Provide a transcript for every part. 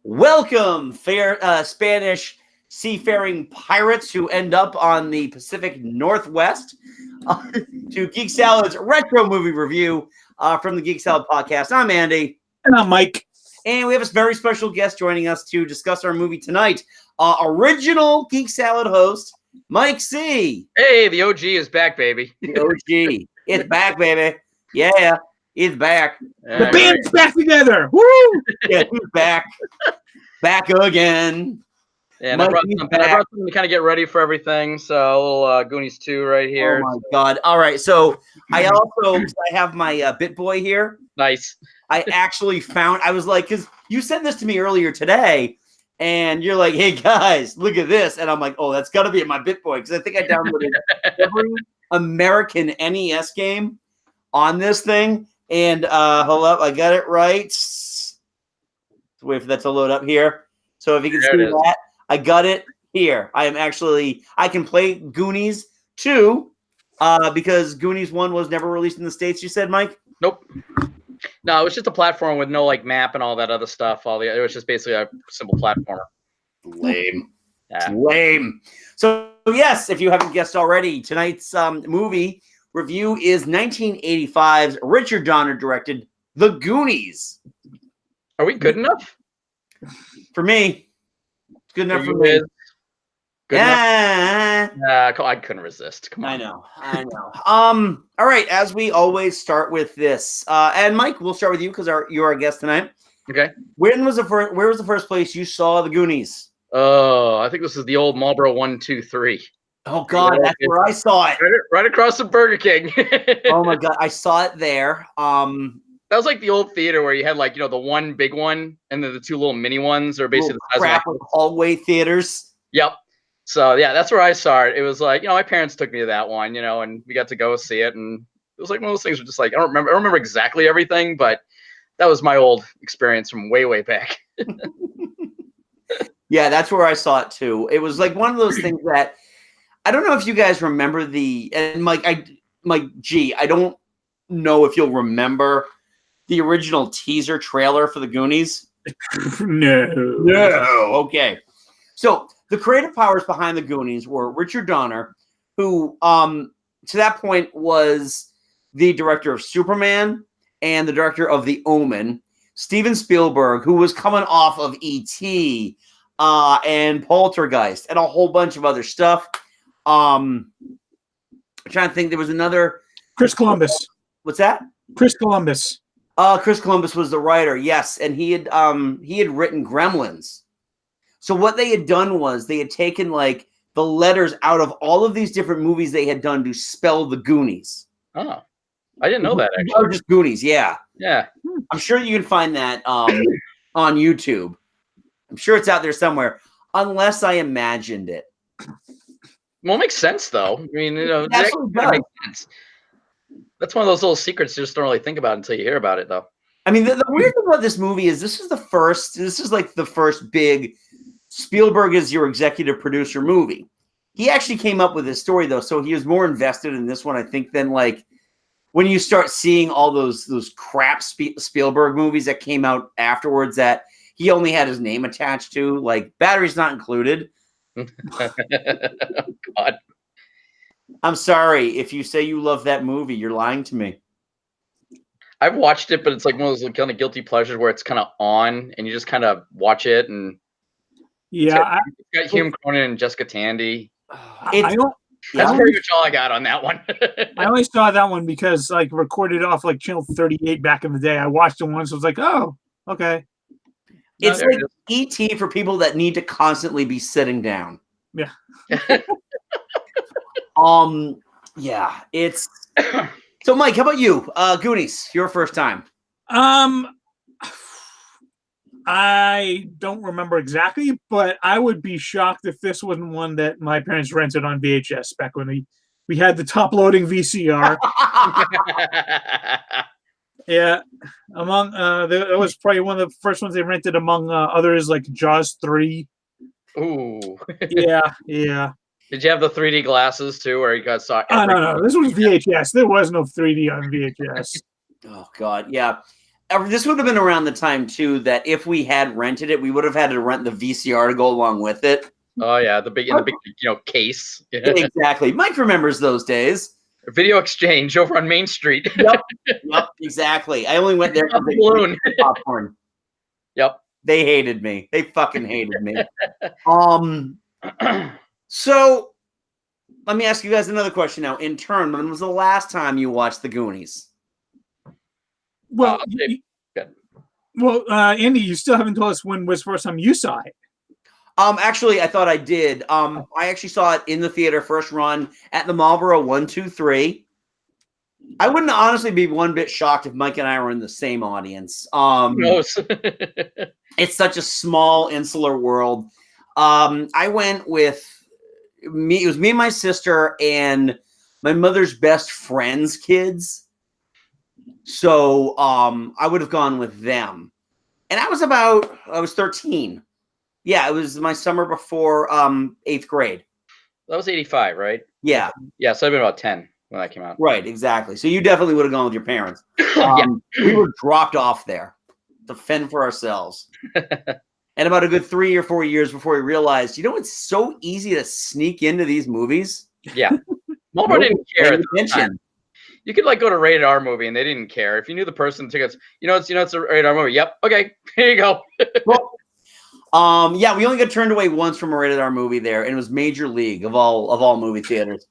Welcome, Spanish seafaring pirates who end up on the Pacific Northwest to Geek Salad's retro movie review from the Geek Salad podcast. I'm Andy. And I'm Mike. And we have a very special guest joining us to discuss our movie tonight. Original Geek Salad host, Mike C. Hey, the OG is back, baby. The OG. It's back, baby. Yeah, it's back. The band's back together. Woo! Yeah, he's back. Back again. Yeah, I brought something to kind of get ready for everything. So a little Goonies 2 right here. Oh, my God. All right. So I have my Bit Boy here. Nice. I actually found, I was like, because you sent this to me earlier today, and you're like, hey, guys, look at this. And I'm like, oh, that's got to be in my Bit Boy, because I think I downloaded every American NES game on this thing. And hold up, I got it right. Wait for that to load up here. So if you can see that, I got it here. I can play Goonies 2 because Goonies 1 was never released in the States, you said, Mike? Nope. No, it was just a platform with no map and all that other stuff. It was just basically a simple platformer. Lame. Yeah. Lame. So yes, if you haven't guessed already, tonight's movie review is 1985's Richard Donner directed The Goonies. Are we good enough? For me. It's good enough for me. Good enough? I couldn't resist. Come on. I know. All right, as we always start with this. And Mike, we'll start with you because you're our guest tonight. Okay. Where was the first place you saw The Goonies? Oh, I think this is the old Marlboro 1, 2, 3. Oh God, that's where I saw it. Right across from Burger King. Oh my God, I saw it there. That was like the old theater where you had the one big one and then the two little mini ones are basically the size of hallway theaters. Yep. So yeah, that's where I saw it. It was like, my parents took me to that one, and we got to go see it, and it was like one of those things where just like I don't remember exactly everything, but that was my old experience from way back. Yeah, that's where I saw it too. It was like one of those things that I don't know if you guys remember and Mike G, I don't know if you'll remember the original teaser trailer for the Goonies. No. Okay. So the creative powers behind the Goonies were Richard Donner, who to that point was the director of Superman and the director of The Omen, Steven Spielberg, who was coming off of E.T. And Poltergeist and a whole bunch of other stuff. I'm trying to think. There was another Chris Columbus. What's that? Chris Columbus was the writer. Yes, and he had written Gremlins. So what they had done was they had taken the letters out of all of these different movies they had done to spell the Goonies. Oh, I didn't know that actually. Just Goonies, yeah. Yeah. I'm sure you can find that on YouTube. I'm sure it's out there somewhere, unless I imagined it. Well, it makes sense, though. I mean, that makes sense. That's one of those little secrets you just don't really think about until you hear about it, though. I mean, the weird thing about this movie is this is the first big Spielberg is your executive producer movie. He actually came up with this story, though, so he was more invested in this one, I think, than when you start seeing all those crap Spielberg movies that came out afterwards that he only had his name attached to, Batteries Not Included. God. I'm sorry. If you say you love that movie, you're lying to me. I've watched it, but it's like one of those kind of guilty pleasures where it's kind of on and you just kind of watch it. And yeah, it's got Hume Cronin and Jessica Tandy. That's pretty much all I got on that one. I only saw that one because recorded off Channel 38 back in the day. I watched it once. I was like, oh, okay. It's like E.T. for people that need to constantly be sitting down. Yeah. Yeah, it's so Mike, how about you? Goonies, your first time. I don't remember exactly, but I would be shocked if this wasn't one that my parents rented on VHS back when we had the top loading VCR. Yeah, among that was probably one of the first ones they rented, among others like Jaws 3. Ooh. Yeah. Did you have the 3D glasses too, or you guys saw? No. This was VHS. There was no 3D on VHS. Oh God, yeah. this would have been around the time too that if we had rented it, we would have had to rent the VCR to go along with it. Oh yeah, the big case. Exactly. Mike remembers those days. Video exchange over on Main Street. Yep, exactly. I only went there for the balloon. popcorn. Yep. They hated me. They fucking hated me. So let me ask you guys another question now. In turn, when was the last time you watched the Goonies? Well, Andy, you still haven't told us when was the first time you saw it. Actually, I thought I did. I actually saw it in the theater, first run at the Marlboro 123. I wouldn't honestly be one bit shocked if Mike and I were in the same audience. It's such a small, insular world. I went with me. It was me and my sister and my mother's best friend's kids. So I would have gone with them. And I was 13. Yeah, it was my summer before 8th grade. That was 85, right? Yeah. Yeah, so I've been about 10 when that came out. Right, exactly. So you definitely would have gone with your parents. Yeah. We were dropped off there to fend for ourselves. And about a good 3 or 4 years before we realized, it's so easy to sneak into these movies. Yeah. Marlboro didn't care. Attention. You could go to rated R movie and they didn't care. If you knew the person tickets, it's a rated R movie. Yep. Okay. Here you go. Well, yeah, we only got turned away once from a rated R movie there, and it was Major League of all movie theaters.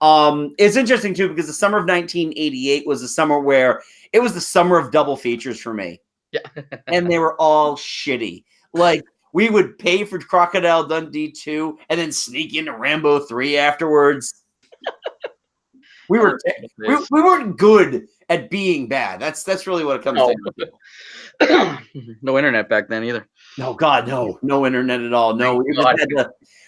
Oh. It's interesting too because the summer of 1988 was the summer where it was the summer of double features for me. Yeah. And they were all shitty. Like we would pay for Crocodile Dundee 2 and then sneak into Rambo 3 afterwards. We weren't good at being bad. That's really what it comes down to. No internet back then either. No, God, no internet at all. No,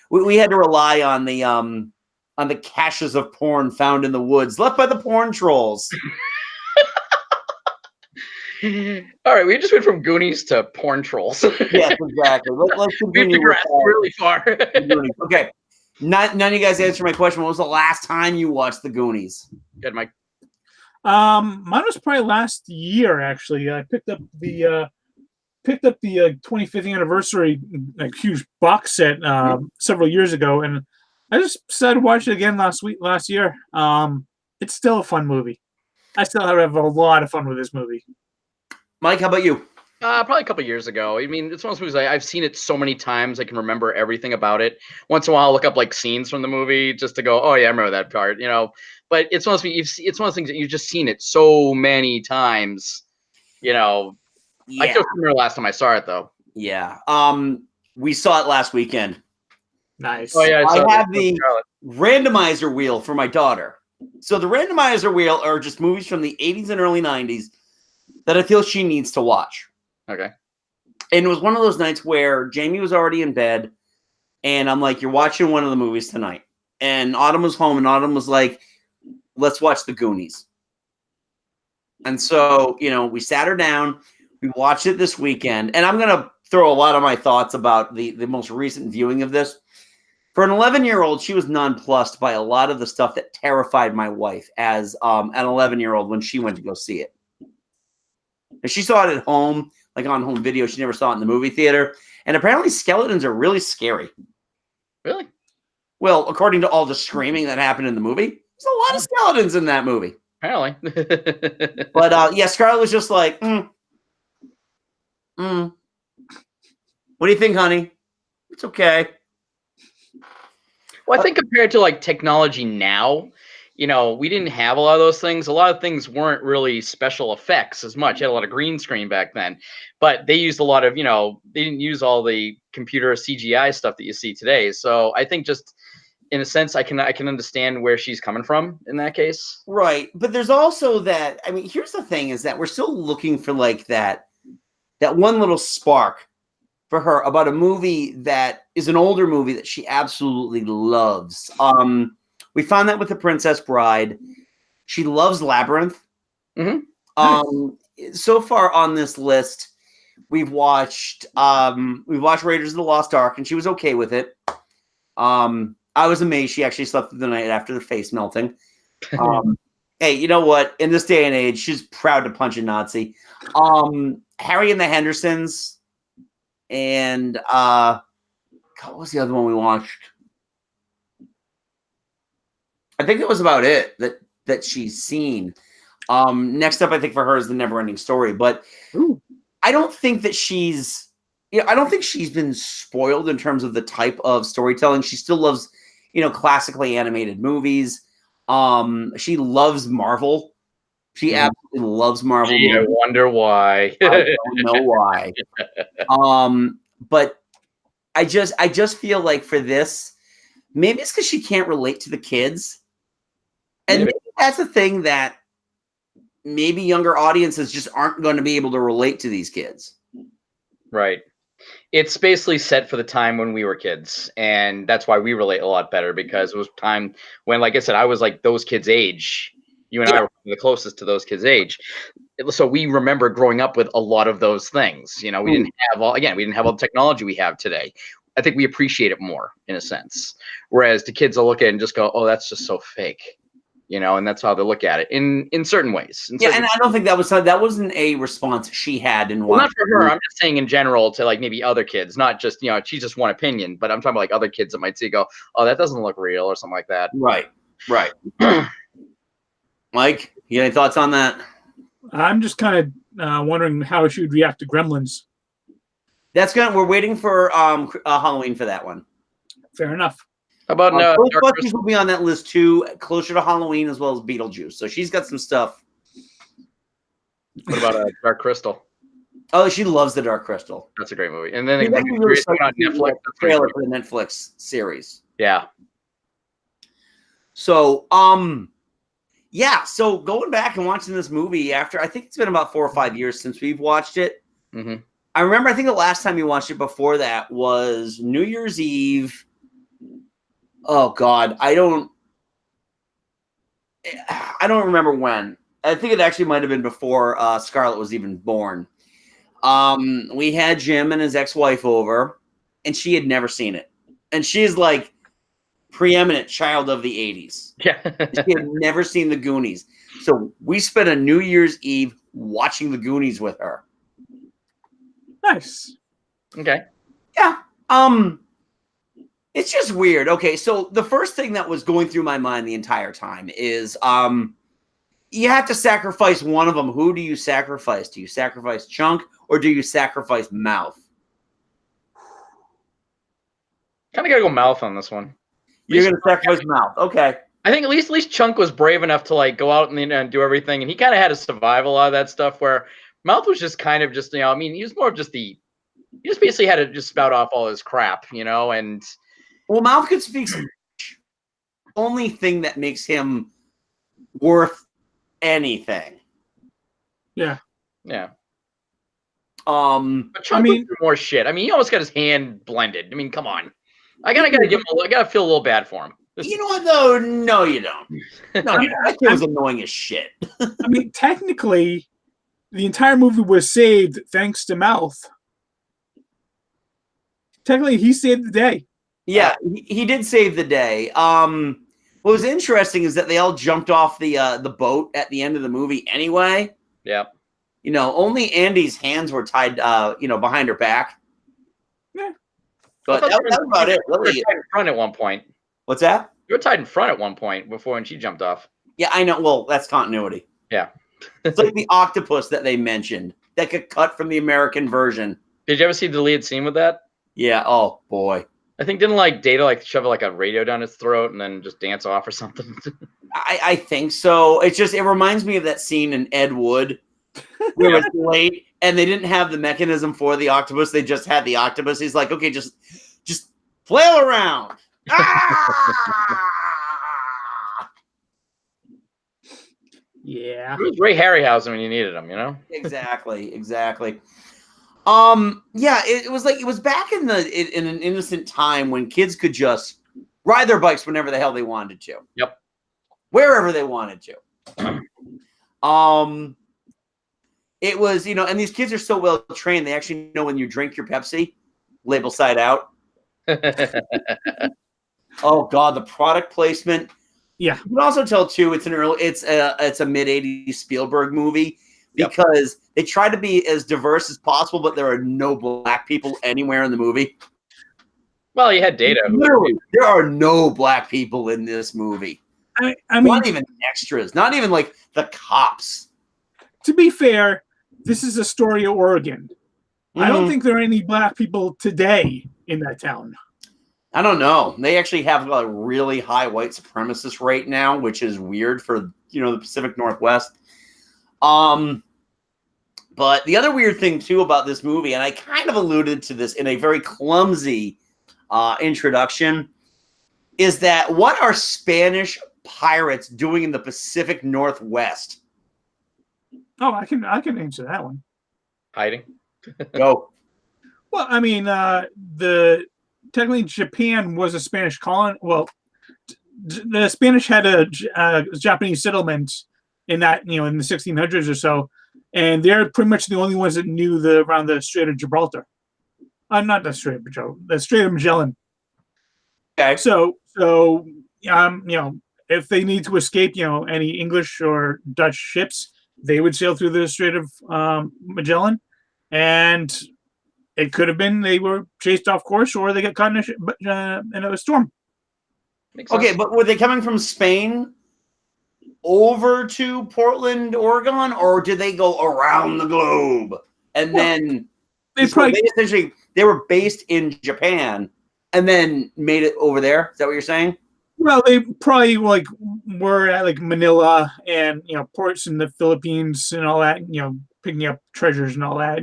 we had to rely on the caches of porn found in the woods left by the porn trolls. All right, we just went from Goonies to porn trolls. Yes, exactly. Let's continue. Really far. Okay. None of you guys answered my question. When was the last time you watched the Goonies? Good, Mike. Mine was probably last year. Actually, I picked up the 25th anniversary huge box set several years ago, and I just decided to watch it again last year. It's still a fun movie. I still have a lot of fun with this movie. Mike, how about you? Probably a couple years ago. I mean, it's one of those movies I've seen it so many times I can remember everything about it. Once in a while, I'll look up scenes from the movie just to go, oh yeah, I remember that part, But it's one of those things that you've just seen it so many times, Yeah. I can't remember the last time I saw it though. Yeah. We saw it last weekend. Nice. Oh yeah, I have the randomizer wheel for my daughter. So the randomizer wheel are just movies from the 80s and early 90s that I feel she needs to watch. Okay. And it was one of those nights where Jamie was already in bed, and I'm like, "You're watching one of the movies tonight." And Autumn was home, and Autumn was like, "Let's watch the Goonies." And so, we sat her down. We watched it this weekend, and I'm gonna throw a lot of my thoughts about the most recent viewing of this. For an 11-year-old, she was nonplussed by a lot of the stuff that terrified my wife as an 11-year-old when she went to go see it. And she saw it at home, on home video. She never saw it in the movie theater. And apparently skeletons are really scary. Really? Well, according to all the screaming that happened in the movie, there's a lot of skeletons in that movie. Apparently. But yeah, Scarlett was just like, What do you think, honey? It's okay. Well, I think compared to technology now, we didn't have a lot of those things. A lot of things weren't really special effects as much. You had a lot of green screen back then, but they used a lot of, they didn't use all the computer CGI stuff that you see today. So I think just in a sense, I can understand where she's coming from in that case. Right. But there's also that, here's the thing is that we're still looking for that one little spark for her about a movie that is an older movie that she absolutely loves. We found that with The Princess Bride. She loves Labyrinth. Mm-hmm. So far on this list, we've watched Raiders of the Lost Ark, and she was okay with it. I was amazed she actually slept through the night after the face melting. Hey, you know what? In this day and age, she's proud to punch a Nazi. Harry and the Hendersons, and God, what was the other one we watched? I think that was about it that she's seen. Next up, I think for her is the Neverending Story, but Ooh. I don't think that I don't think she's been spoiled in terms of the type of storytelling. She still loves, classically animated movies. She loves Marvel. She absolutely loves Marvel Gee, I movies. wonder why. I don't know why. But I just feel like for this, maybe it's because she can't relate to the kids. And maybe that's a thing that maybe younger audiences just aren't going to be able to relate to these kids. Right. It's basically set for the time when we were kids, and that's why we relate a lot better, because it was time when, like I said, I was like those kids' age. You and I were the closest to those kids' age. So we remember growing up with a lot of those things. We didn't have we didn't have all the technology we have today. I think we appreciate it more in a sense. Whereas the kids will look at it and just go, "Oh, that's just so fake." And that's how they look at it in certain ways. And I don't think that wasn't a response she had in well, not for her. I'm just saying in general to like maybe other kids, not just she's just one opinion, but I'm talking about like other kids that might see go, "Oh, that doesn't look real" or something like that. Right. Mike, you got any thoughts on that? I'm just kind of wondering how she would react to Gremlins. We're waiting for Halloween for that one. Fair enough. How about Ghostbusters will be on that list too, closer to Halloween, as well as Beetlejuice. So she's got some stuff. What about Dark Crystal? Oh, she loves the Dark Crystal. That's a great movie. And then on Netflix. Trailer for the Netflix series. Yeah. So, so going back and watching this movie after, I think it's been about 4 or 5 years since we've watched it. Mm-hmm. I remember, I think the last time we watched it before that was New Year's Eve. Oh God, I don't remember when. I think it actually might have been before Scarlett was even born. We had Jim and his ex-wife over, and she had never seen it. And she's like preeminent child of the 80s. Yeah. She had never seen the Goonies. So we spent a New Year's Eve watching the Goonies with her. Nice. Okay. Yeah. It's just weird. Okay, so the first thing that was going through my mind the entire time is you have to sacrifice one of them. Who do you sacrifice? Do you sacrifice Chunk or do you sacrifice Mouth? Kind of got to go Mouth on this one. You're going to sacrifice Mouth. Okay. I think at least Chunk was brave enough to like go out and do everything, and he kind of had to survive a lot of that stuff. Where Mouth was just kind of just he was more of just he just basically had to just spout off all his crap, and. Well, Mouth could speak Spanish. Only thing that makes him worth anything. Yeah. Yeah. But Chunk went through more shit. He almost got his hand blended. Come on. I gotta give him. I gotta feel a little bad for him. You know what though? No, you don't. No, that kid was annoying as shit. Technically, the entire movie was saved thanks to Mouth. Technically, he saved the day. Yeah, he did save the day. What was interesting is that they all jumped off the boat at the end of the movie anyway. Yeah. Only Andy's hands were tied, behind her back. Yeah. But that was about it, really. You were tied in front at one point. What's that? You were tied in front at one point before when she jumped off. Yeah, I know. Well, that's continuity. Yeah. It's like the octopus that they mentioned that got cut from the American version. Did you ever see the deleted scene with that? Yeah. Oh, boy. I think didn't Data shove a radio down his throat and then just dance off or something. I think so. It reminds me of that scene in Ed Wood where it's late and they didn't have the mechanism for the octopus. They just had the octopus. He's like, okay, just flail around. Yeah. It was Ray Harryhausen when you needed him, Exactly. Yeah, it was back in an innocent time when kids could just ride their bikes whenever the hell they wanted to. Yep. Wherever they wanted to. It was, and these kids are so well trained, they actually know when you drink your Pepsi, label side out. Oh God, the product placement. Yeah. You can also tell too. It's a mid '80s Spielberg movie because they try to be as diverse as possible, but there are no black people anywhere in the movie. Well, you had Data. Literally, there are no black people in this movie. I mean, not even extras, not even like the cops. To be fair, this is Astoria, Oregon. I don't think there are any black people today in that town. I don't know. They actually have a really high white supremacist rate now, which is weird for the Pacific Northwest. But the other weird thing too about this movie, and I kind of alluded to this in a very clumsy introduction, is that what are Spanish pirates doing in the Pacific Northwest? Oh, I can answer that one. Hiding. Go. Well, I mean, technically Japan was a Spanish colony. Well, the Spanish had a Japanese settlement in that in the 1600s or so, and they're pretty much the only ones that knew around the Strait of Gibraltar. Not the Strait of Gibraltar, the Strait of Magellan. Okay. So if they need to escape, any English or Dutch ships, they would sail through the Strait of Magellan, and it could have been they were chased off course or they got caught in a storm. Okay, but were they coming from Spain over to Portland, Oregon, or did they go around the globe? And then they were based in Japan and then made it over there. Is that what you're saying? Well, they probably were at Manila and ports in the Philippines and all that, picking up treasures and all that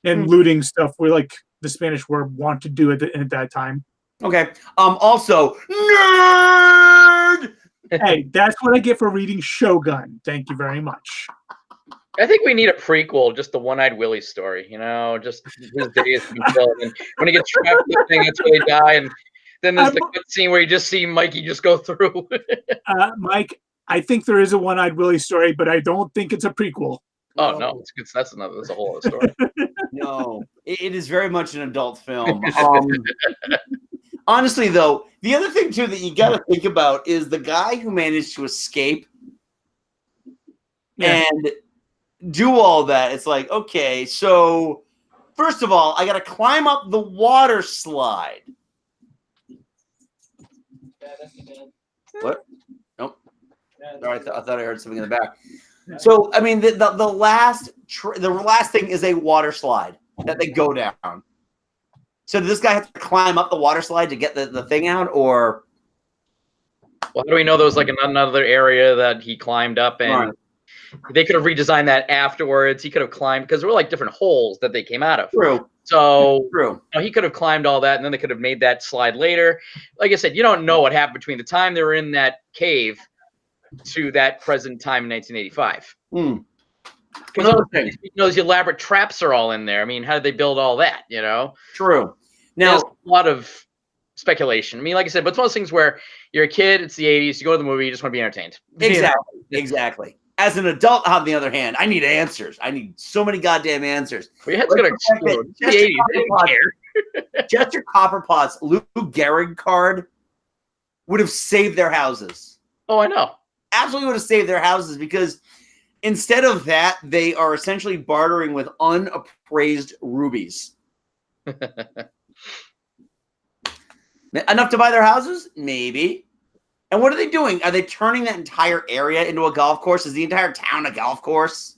and looting stuff where the Spanish were want to do at that time. Okay. Also, nerd. Hey, that's what I get for reading Shogun. Thank you very much. I think we need a prequel, just the One-Eyed Willie story. Just his days in killed, and when he gets trapped in the thing, that's where they die, and then there's the good scene where you just see Mikey just go through. Mike, I think there is a One-Eyed Willie story, but I don't think it's a prequel. Oh no, it's good. That's a whole other story. No, it is very much an adult film. Honestly, though, the other thing too that you got to think about is the guy who managed to escape and do all that. It's like, okay, so first of all, I got to climb up the water slide. What? Nope. Sorry, I thought I heard something in the back. So, I mean, the last thing is a water slide that they go down. So, did this guy have to climb up the water slide to get the thing out, or? Well, how do we know there was another area that he climbed up, and they could have redesigned that afterwards? He could have climbed because there were different holes that they came out of. True. So he could have climbed all that, and then they could have made that slide later. Like I said, you don't know what happened between the time they were in that cave to that present time in 1985. Because those elaborate traps are all in there. I mean, how did they build all that? True. Now, there's a lot of speculation. I mean, like I said, but it's one of those things where you're a kid. It's the 80s. You go to the movie. You just want to be entertained. Exactly. As an adult, on the other hand, I need answers. I need so many goddamn answers. Well, your head's gonna explode. It's the 80s. Chester Copperpot's Lou Gehrig card would have saved their houses. Oh, I know. Absolutely would have saved their houses, because instead of that, they are essentially bartering with unappraised rubies. Enough to buy their houses? Maybe. And what are they doing? Are they turning that entire area into a golf course? Is the entire town a golf course?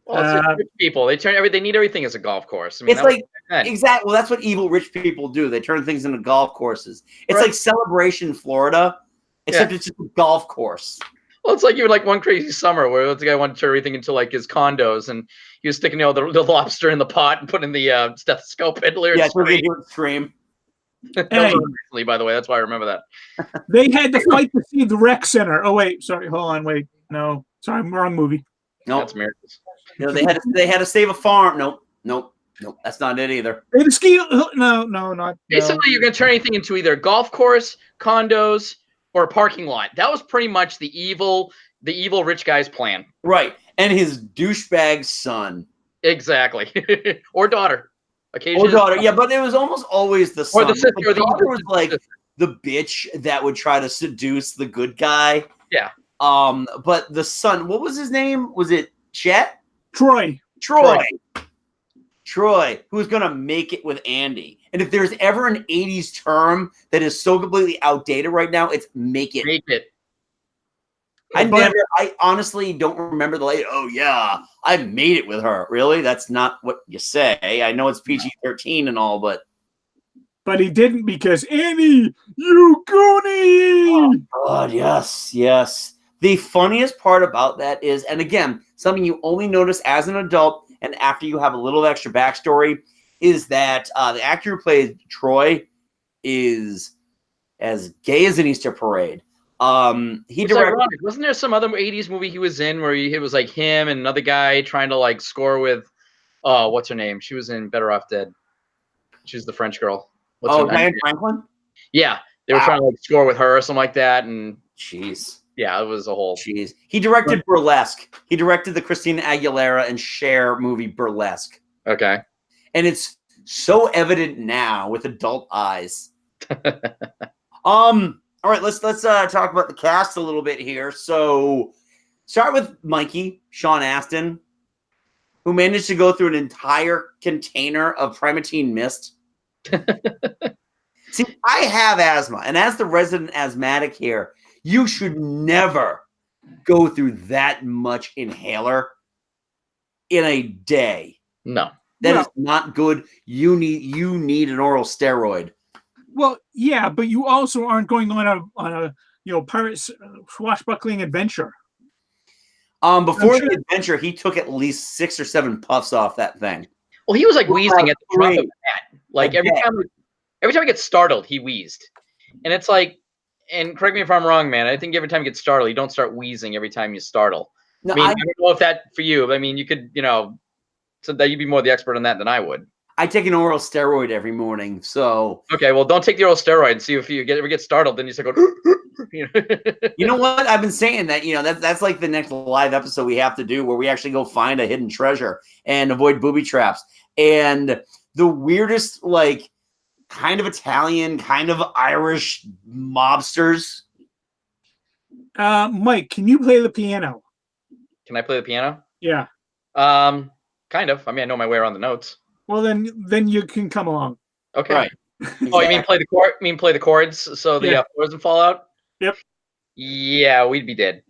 Well, it's rich people. They need everything as a golf course. I mean, it's exactly. Well, that's what evil rich people do. They turn things into golf courses. It's like Celebration, Florida, except it's just a golf course. Well, it's like one crazy summer where the guy wanted to turn everything into his condos, and he was sticking the lobster in the pot and putting the stethoscope in there. Yeah, we're doing stream. Recently, by the way, that's why I remember that. They had to fight to see the rec center. Oh wait, sorry, hold on, wait, no, sorry, wrong movie. No, that's Miracles. They had to save a farm. Nope, that's not it either. They had to ski. No, not. Basically, you're gonna turn anything into either a golf course, condos, or a parking lot. That was pretty much the evil rich guy's plan. Right, and his douchebag son. Exactly, or daughter. Occasionally, or daughter, yeah, but it was almost always the son. Or the sister, the daughter was the bitch that would try to seduce the good guy. Yeah. But the son, what was his name? Was it Chet? Troy. Troy, who's going to make it with Andy. And if there's ever an 80s term that is so completely outdated right now, it's make it. Make it. I honestly don't remember oh yeah, I made it with her. Really? That's not what you say. I know it's PG-13 and all, but he didn't because Andy, you Goonie! Oh, God, yes. The funniest part about that is, and again, something you only notice as an adult and after you have a little extra backstory, is that the actor who plays Troy is as gay as an Easter parade. He directed. Wasn't there some other 80s movie he was in where it was like him and another guy trying to like score with, what's her name? She was in Better Off Dead. She's the French girl. Diane Franklin? Yeah. They were trying to like score with her or something like that. And jeez. Yeah, it was a whole. Jeez. He directed Burlesque. He directed the Christina Aguilera and Cher movie Burlesque. Okay. And it's so evident now with adult eyes. All right, let's talk about the cast a little bit here. So, start with Mikey, Sean Astin, who managed to go through an entire container of Primatine Mist. See, I have asthma, and as the resident asthmatic here, you should never go through that much inhaler in a day. No. That is not good. You need an oral steroid. Well, yeah, but you also aren't going on a pirate swashbuckling adventure. Before the adventure, he took at least 6 or 7 puffs off that thing. Well, he was like wheezing at the drop of a hat. Like every time he gets startled, he wheezed. And it's like, and correct me if I'm wrong, man, I think every time you get startled, you don't start wheezing every time you startle. No, I don't know if that for you, but I mean, you could, so that you'd be more the expert on that than I would. I take an oral steroid every morning, so okay. Well, don't take the oral steroid and see if you ever get startled. Then you start going. You know what? I've been saying that. That's like the next live episode we have to do, where we actually go find a hidden treasure and avoid booby traps. And the weirdest, like, kind of Italian, kind of Irish mobsters. Mike, can you play the piano? Can I play the piano? Yeah. Kind of. I mean, I know my way around the notes. Well, then you can come along. Okay. Right. Oh, you mean play the chord? Play the chords so the chords would fall out? Yep. Yeah, we'd be dead.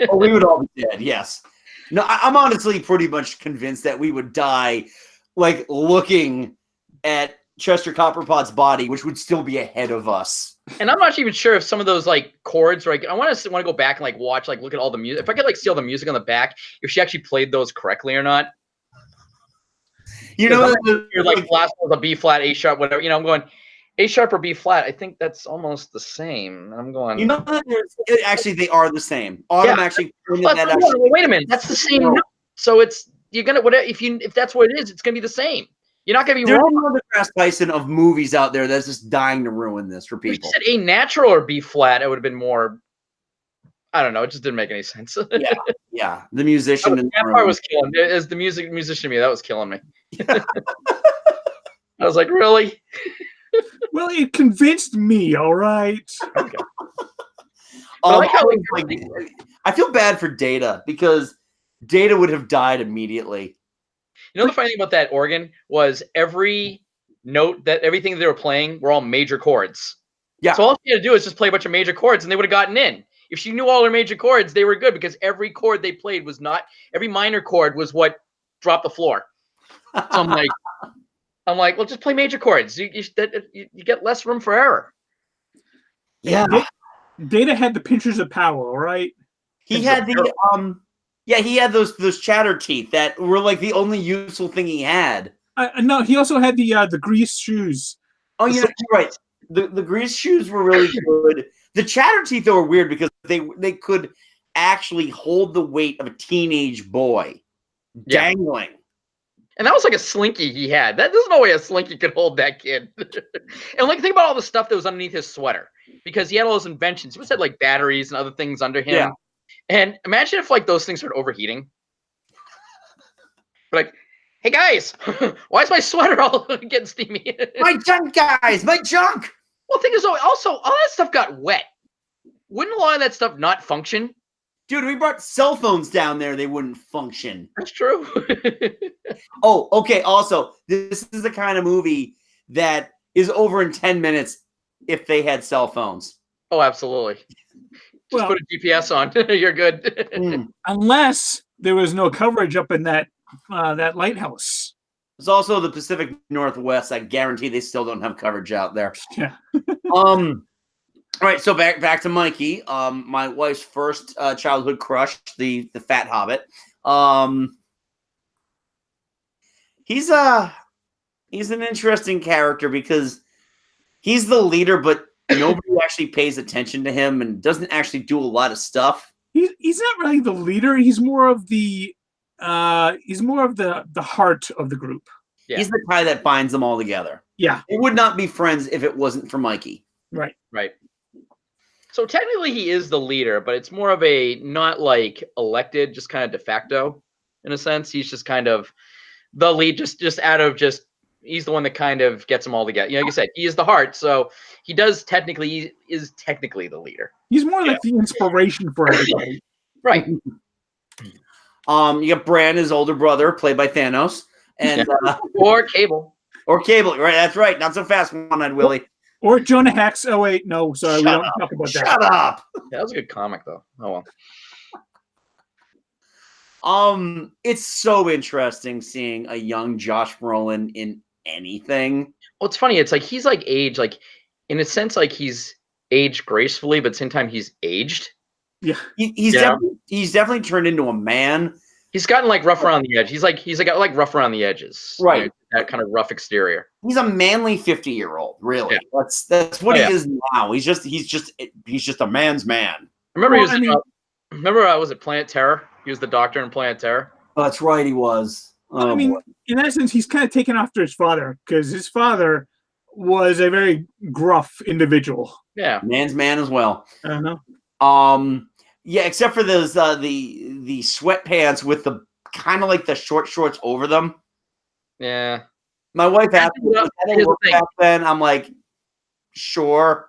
Oh, we would all be dead. Yes. No, I'm honestly pretty much convinced that we would die, like looking at Chester Copperpot's body, which would still be ahead of us. And I'm not even sure if some of those like chords, like I want to go back and like watch, like look at all the music. If I could like see all the music on the back, if she actually played those correctly or not. You're like last was a B flat, A sharp, whatever. I'm going A sharp or B flat. I think that's almost the same. I'm going. Actually, they are the same. Autumn actually. Wait a minute, that's the same note. So you're gonna if that's what it is, it's gonna be the same. You're not gonna be wrong. There's another Crash Tyson of movies out there that's just dying to ruin this for people. If you said A natural or B flat, it would have been more. I don't know. It just didn't make any sense. Yeah. The musician. That part was killing me. As the musician to me, that was killing me. I was like, really? Well, it convinced me. All right. Okay. I feel bad for Data because Data would have died immediately. The funny thing about that organ was every note everything they were playing were all major chords. Yeah. So all she had to do is just play a bunch of major chords and they would have gotten in. If she knew all her major chords, they were good because every chord they played was not, every minor chord was what dropped the floor. So I'm like, well, just play major chords. You get less room for error. Yeah. Data had the pinchers of power, all right? He had he had those chatter teeth that were like the only useful thing he had. No, he also had the grease shoes. Oh, you're right. The grease shoes were really good. The chatter teeth though were weird because they could actually hold the weight of a teenage boy dangling. And that was like a slinky he had. There's no way a slinky could hold that kid. And like think about all the stuff that was underneath his sweater because he had all those inventions. He must have like batteries and other things under him. Yeah. And imagine if like those things started overheating. Like, hey guys, why is my sweater all getting steamy? My junk, guys, my junk. Well, the thing is, also all that stuff got wet. Wouldn't a lot of that stuff not function? Dude, we brought cell phones down there. They wouldn't function. That's true. Oh, okay. Also, this is the kind of movie that is over in 10 minutes if they had cell phones. Oh, absolutely. Just put a GPS on. You're good. Unless there was no coverage up in that lighthouse. It's also the Pacific Northwest. I guarantee they still don't have coverage out there. Yeah. All right, so back to Mikey. My wife's first childhood crush, the Fat Hobbit. He's an interesting character because he's the leader, but nobody actually pays attention to him and doesn't actually do a lot of stuff. He's not really the leader. He's more of the heart of the group. Yeah. He's the guy that binds them all together. Yeah. It would not be friends if it wasn't for Mikey. Right. Right. So technically he is the leader, but it's more of a not like elected, just kind of de facto in a sense. He's just kind of the lead, just out of just he's the one that kind of gets them all together. You know, like you said, he is the heart, so he is technically the leader. He's more like the inspiration for everybody. Right. You got Bran, his older brother, played by Thanos, and or Cable. Or Cable, right? That's right. Not so fast, one-eyed Willie. Or Jonah Hex. Oh wait, no, sorry, we don't talk about that. Shut up. Yeah, that was a good comic though. Oh well. It's so interesting seeing a young Josh Brolin in anything. Well, it's funny. It's like he's like aged, like in a sense, like he's aged gracefully, but at the same time he's aged. Yeah, he's definitely turned into a man. He's gotten like rough around the edge. He's got like rough around the edges, right? You know, that kind of rough exterior. He's a manly 50-year-old, really. Yeah. That's what he is now. He's just a man's man. Remember, was it Planet Terror? He was the doctor in Planet Terror. Oh, that's right, he was. I mean, in essence, he's kind of taken after his father because his father was a very gruff individual. Yeah, man's man as well. I don't know. Yeah, except for those the sweatpants with the kind of like the short shorts over them. Yeah. My wife asked me back then. I'm like, sure.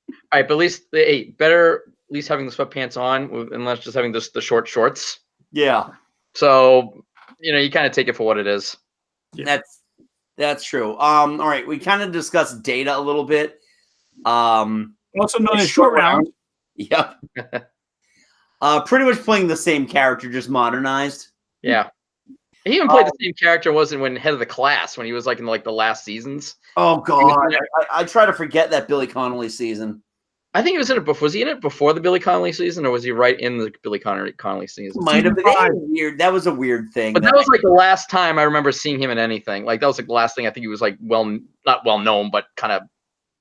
All right, but at least better at least having the sweatpants on unless just having the short shorts. Yeah. So, you kind of take it for what it is. Yeah. That's true. All right, we kind of discussed Data a little bit. Also known as Short Round. Yep. Pretty much playing the same character, just modernized. Yeah. He even played the same character when head of the class when he was like in like the last seasons. Oh God, I try to forget that Billy Connolly season. I think he was in it before. Was he in it before the Billy Connolly season, or was he right in the Billy Connolly season? Might have been weird. That was a weird thing. But that was like the last time I remember seeing him in anything. Like that was like the last thing I think he was like not well known, but kind of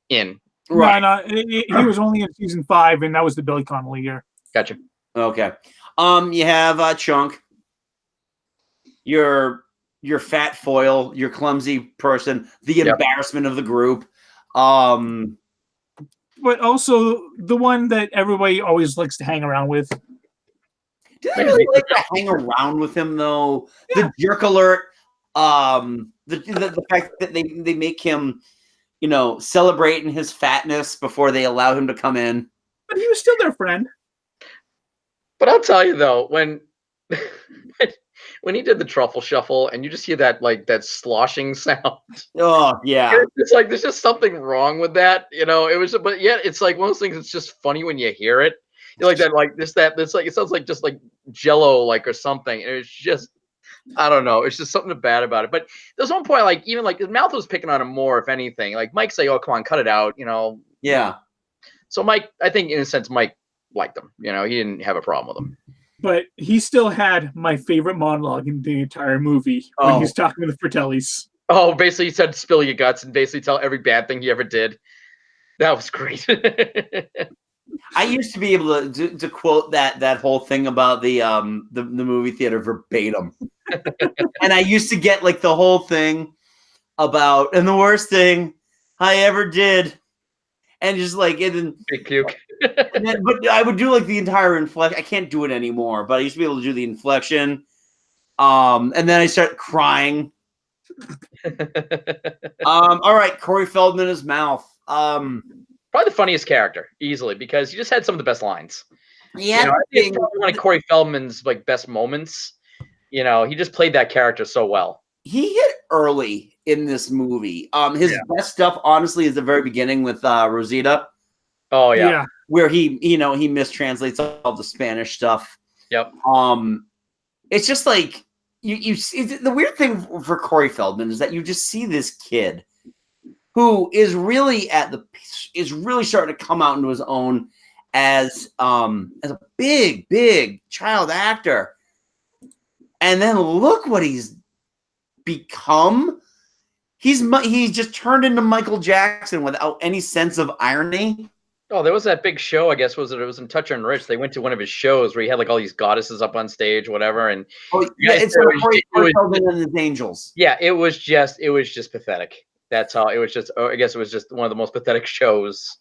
in. Right. No, he was only in season 5, and that was the Billy Connolly year. Gotcha. Okay. You have Chunk. Your fat foil, your clumsy person, the embarrassment of the group. But also the one that everybody always likes to hang around with. Do they really like to hang around with him though? Yeah. The jerk alert. The fact that they make him, celebrate in his fatness before they allow him to come in. But he was still their friend. But I'll tell you though, when he did the truffle shuffle and you just hear that sloshing sound. Oh yeah. It's like there's just something wrong with that. It was, but yet it's like one of those things that's just funny when you hear it. You're like that, like this, that, it's like it sounds like just like Jello, like or something. And it's just, I don't know. It's just something bad about it. But there's one point, like even like his mouth was picking on him more, if anything. Like Mike say, "Oh, come on, cut it out," Yeah. So Mike, I think in a sense, Mike liked him. He didn't have a problem with him. But he still had my favorite monologue in the entire movie when he's talking to the Fratellis. Oh, basically he said, "Spill your guts," and basically tell every bad thing he ever did. That was great. I used to be able to quote that whole thing about the movie theater verbatim. And I used to get like the whole thing about, and the worst thing I ever did. And just like, big puke. But I would do like the entire inflection. I can't do it anymore, but I used to be able to do the inflection. And then I start crying. All right, Corey Feldman, his mouth. Probably the funniest character, easily, because he just had some of the best lines. Yeah, I think it's probably one of Corey Feldman's like best moments. He just played that character so well. he hit early in this movie. His best stuff, honestly, is the very beginning with Rosita. Oh yeah. Where he mistranslates all the Spanish stuff. Yep. It's just like you see the weird thing for Corey Feldman is that you just see this kid who is really starting to come out into his own as a big child actor. And then look what he's become. He's just turned into Michael Jackson without any sense of irony. Oh, there was that big show, I guess, it was in Touch and Rich. They went to one of his shows where he had like all these goddesses up on stage, whatever. And it's Feldman and his angels. Yeah, it was just pathetic. That's all. It was just, I guess it was just one of the most pathetic shows.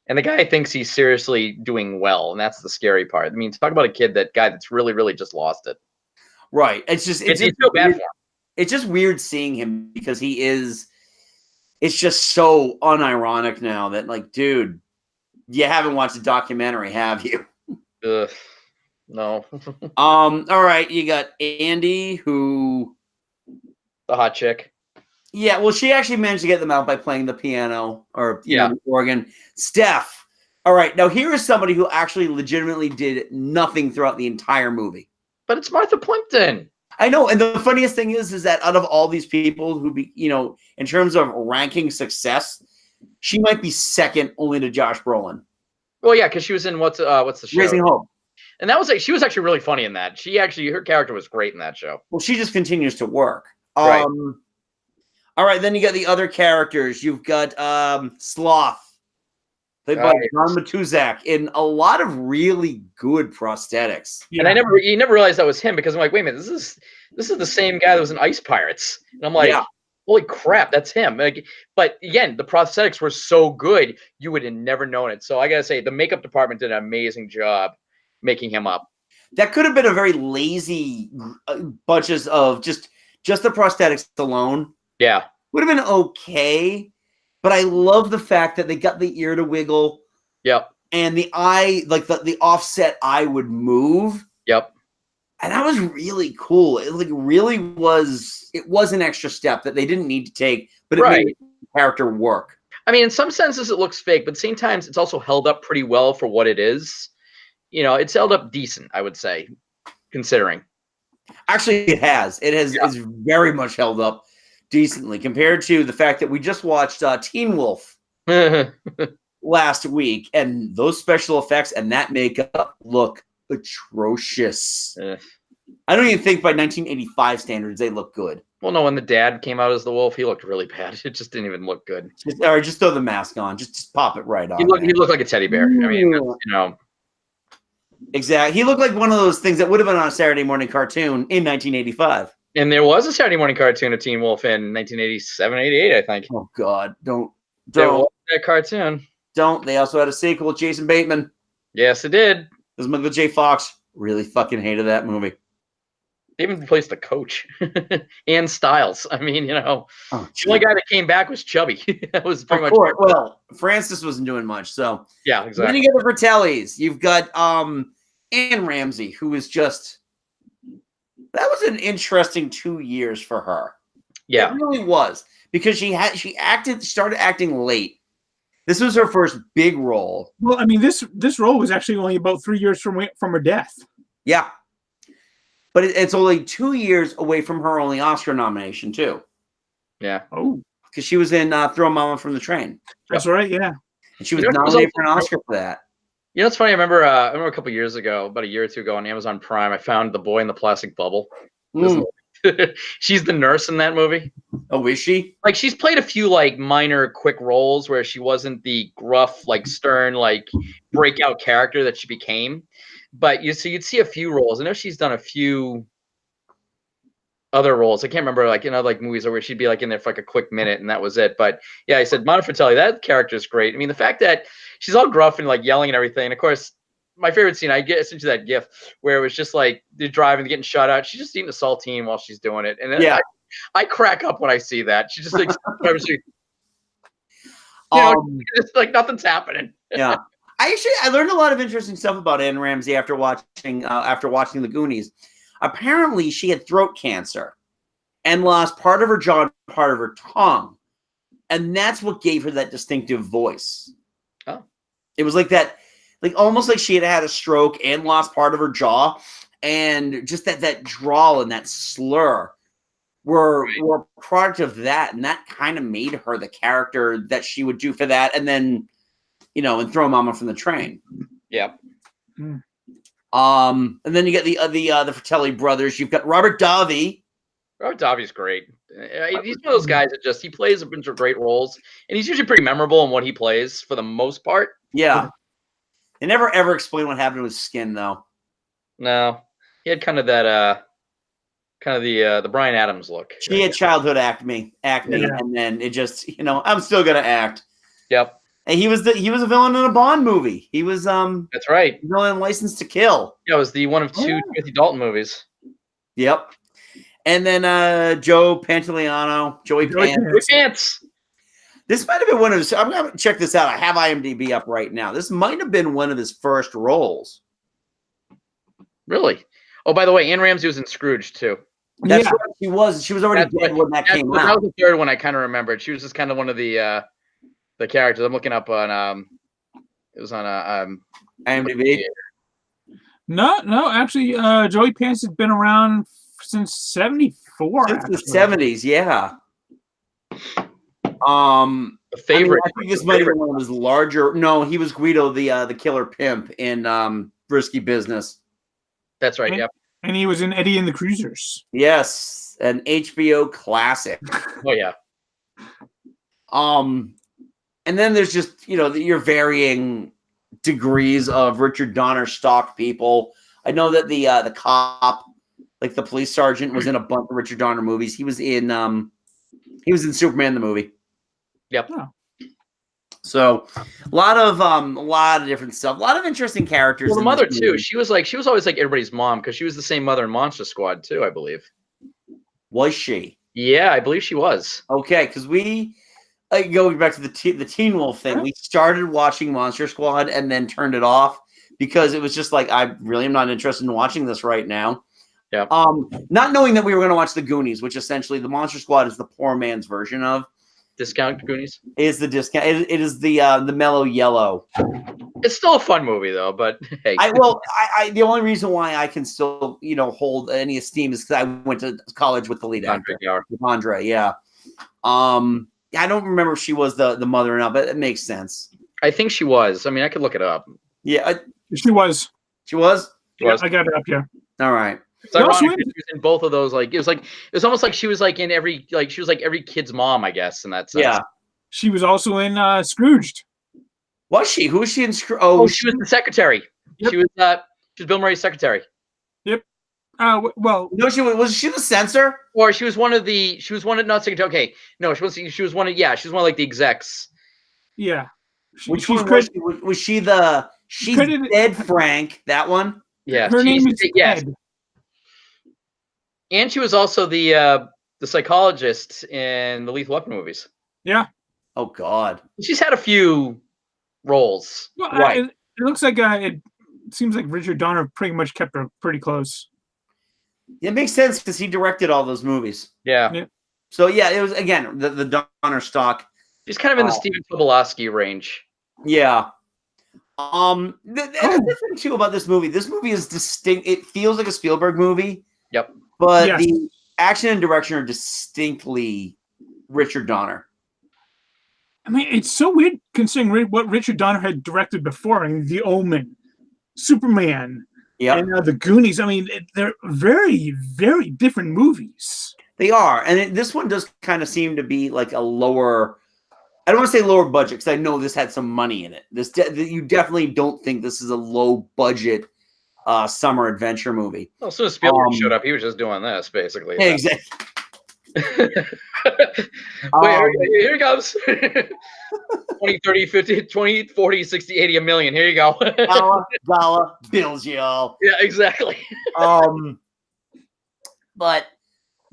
And the guy thinks he's seriously doing well, and that's the scary part. I mean, talk about a guy that's really, really just lost it. Right. It's just so bad for him. It's just weird seeing him because it's just so unironic now that, like, dude, you haven't watched a documentary, have you? No. All right, you got Andy, who the hot chick. Yeah, well, she actually managed to get them out by playing the piano or the organ. Steph. All right, now here is somebody who actually legitimately did nothing throughout the entire movie. But it's Martha Plimpton. I know, and the funniest thing is that out of all these people who in terms of ranking success, she might be second only to Josh Brolin. Well, yeah, because she was in what's the show? Raising Hope. And she was actually really funny in that. Her character was great in that show. Well, she just continues to work. Right. All right, then you got the other characters. You've got Sloth, played by John Matuzak, in a lot of really good prosthetics. Yeah. And you never realized that was him because I'm like, wait a minute, this is the same guy that was in Ice Pirates. And I'm like, holy crap, that's him. But again, the prosthetics were so good, you would have never known it. So I gotta say, the makeup department did an amazing job making him up. That could have been a very lazy bunches of just the prosthetics alone. Yeah. Would have been okay, but I love the fact that they got the ear to wiggle. Yep. And the eye, like the offset eye would move. Yep. And that was really cool. It was an extra step that they didn't need to take, but it made the character work. I mean, in some senses it looks fake, but at the same time it's also held up pretty well for what it is. It's held up decent, I would say, considering. Actually, it has. It's very much held up decently compared to the fact that we just watched Teen Wolf last week, and those special effects and that makeup look atrocious. I don't even think by 1985 standards they look good. Well, no, when the dad came out as the wolf, he looked really bad. It just didn't even look good. Just throw the mask on. Just pop it right on. He looked like a teddy bear. I mean, Exactly. He looked like one of those things that would have been on a Saturday morning cartoon in 1985. And there was a Saturday morning cartoon of Teen Wolf in 1987, 88, I think. Oh, God. Don't. There was that cartoon. Don't. They also had a sequel with Jason Bateman. Yes, it did. This Michael J. Fox. Really fucking hated that movie. They even replaced the coach. And Styles. I mean, the only guy that came back was Chubby. That was pretty much. Well, Francis wasn't doing much, so. Yeah, exactly. Then you get the Fratellis. You've got Anne Ramsey, who is just. That was an interesting 2 years for her. Yeah. It really was. Because she started acting late. This was her first big role. Well, I mean, this role was actually only about 3 years from her death. Yeah. But it's only 2 years away from her only Oscar nomination, too. Yeah. Oh. Because she was in Throw Mama from the Train. That's right, yeah. And she was nominated for an Oscar for that. It's funny. I remember a couple years ago, about a year or two ago on Amazon Prime, I found The Boy in the Plastic Bubble. She's the nurse in that movie. Oh, is she? Like, she's played a few like minor quick roles where she wasn't the gruff, like stern, like breakout character that she became. But you'd see a few roles. I know she's done a few other roles. I can't remember, like, like movies where she'd be like in there for like a quick minute and that was it. But yeah, I said Monica Fratelli, that character's great. I mean, the fact that she's all gruff and like yelling and everything. And of course, my favorite scene, I sent you that GIF where it was just like they're driving, getting shot out. She's just eating a saltine while she's doing it. And then I crack up when I see that. She just like You know, Um, it's like nothing's happening. yeah. I learned a lot of interesting stuff about Anne Ramsey after watching the Goonies. Apparently, she had throat cancer and lost part of her jaw and part of her tongue, and that's what gave her that distinctive voice. Oh, it was like that, like almost like she had a stroke and lost part of her jaw, and just that drawl and that slur were a product of that, and that kind of made her the character that she would do for that, and then and Throw Mama from the Train. Yeah. Mm. And then you get the Fratelli brothers. You've got Robert Davi. Robert Davi's great. He's one of those guys that he plays a bunch of great roles, and he's usually pretty memorable in what he plays for the most part. Yeah. They never ever explain what happened to his skin, though. No, he had kind of that, the Bryan Adams look. She had childhood acne, and then it just, I'm still gonna act. Yep. And he was a villain in a Bond movie. He was That's right. Villain in License to Kill. Yeah, it was the one of two Timothy Dalton movies. Yep. And then Joey Pants. This might have been one of his. I'm gonna check this out. I have IMDb up right now. This might have been one of his first roles. Really? Oh, by the way, Anne Ramsey was in Scrooge too. That's right. She was. She was already dead when that came out. That was the third one I kind of remembered. She was just kind of one of the characters. I'm looking up on it was on IMDb. No, actually, Joey Pants has been around since '74. Since the '70s, yeah. The favorite. I think this might have been one of his larger. No, he was Guido, the killer pimp in Risky Business. That's right. Yep. And he was in Eddie and the Cruisers. Yes, an HBO classic. Oh yeah. And then there's just your varying degrees of Richard Donner stock people. I know that the cop, like the police sergeant, was in a bunch of Richard Donner movies. He was in Superman the movie. Yep. Oh. So a lot of different stuff, a lot of interesting characters. Well, the mother too. She was always like everybody's mom because she was the same mother in Monster Squad too, I believe. Was she? Yeah, I believe she was. Okay, because going back to the Teen Wolf thing, we started watching Monster Squad and then turned it off because it was just like, I really am not interested in watching this right now. Yeah. Not knowing that we were going to watch the Goonies, which essentially the Monster Squad is the poor man's version of. Discount Goonies? Is the discount. It is the mellow yellow. It's still a fun movie though, but hey. The only reason why I can still, hold any esteem is because I went to college with the lead actor. With Andre, yeah. I don't remember if she was the mother or not, but it makes sense. I think she was. I mean, I could look it up. Yeah. She was. She was? Yeah, I got it up here. All right. It's ironic she was in both of those. It was almost like she was like in every every kid's mom, I guess, in that sense. Yeah. She was also in Scrooged. Was she? Who was she in Scrooged? Oh, she was the secretary. Yep. She was Bill Murray's secretary. Yep. Well, no, was she the censor? Or she was one of not secretary. Okay, no, she was one of like the execs. Yeah. Which one was she? She's dead, Frank. That one. Yeah. Her name is yes. And she was also the psychologist in the Lethal Weapon movies. Yeah. Oh God. She's had a few roles. Well, right. It looks like it seems like Richard Donner pretty much kept her pretty close. It makes sense because he directed all those movies. Yeah. So yeah, it was again the Donner stock. She's kind of in the Steven Tobolowsky range. Yeah. The thing too about this movie is distinct. It feels like a Spielberg movie. Yep. But the action and direction are distinctly Richard Donner. I mean, it's so weird considering what Richard Donner had directed before. I mean, The Omen, Superman, and the Goonies. I mean, they're very, very different movies. They are. And this one does kind of seem to be like a lower, I don't want to say lower budget because I know this had some money in it. You definitely don't think this is a low budget summer adventure movie. Well, as soon as Spielberg showed up, he was just doing this, basically. Exactly. Wait, here it goes. 20, 30, 50, 20, 40, 60, 80, $1 million. Here you go. dollar bills, y'all. Yeah, exactly. But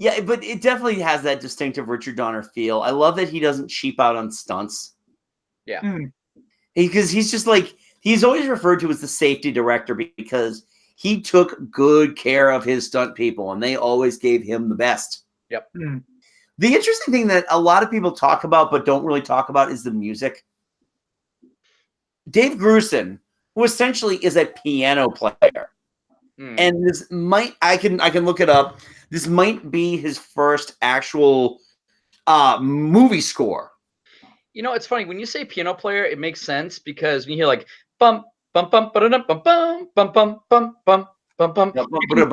it definitely has that distinctive Richard Donner feel. I love that he doesn't cheap out on stunts. Yeah. Because he's just like, he's always referred to as the safety director because he took good care of his stunt people and they always gave him the best. Yep. The interesting thing that a lot of people talk about but don't really talk about is the music. Dave Grusin, who essentially is a piano player, and this might, I can look it up. This might be his first actual movie score. You know, it's funny when you say piano player, it makes sense because when you hear like bum bum bum bum bum bum bum bum bum bum bum bum, you can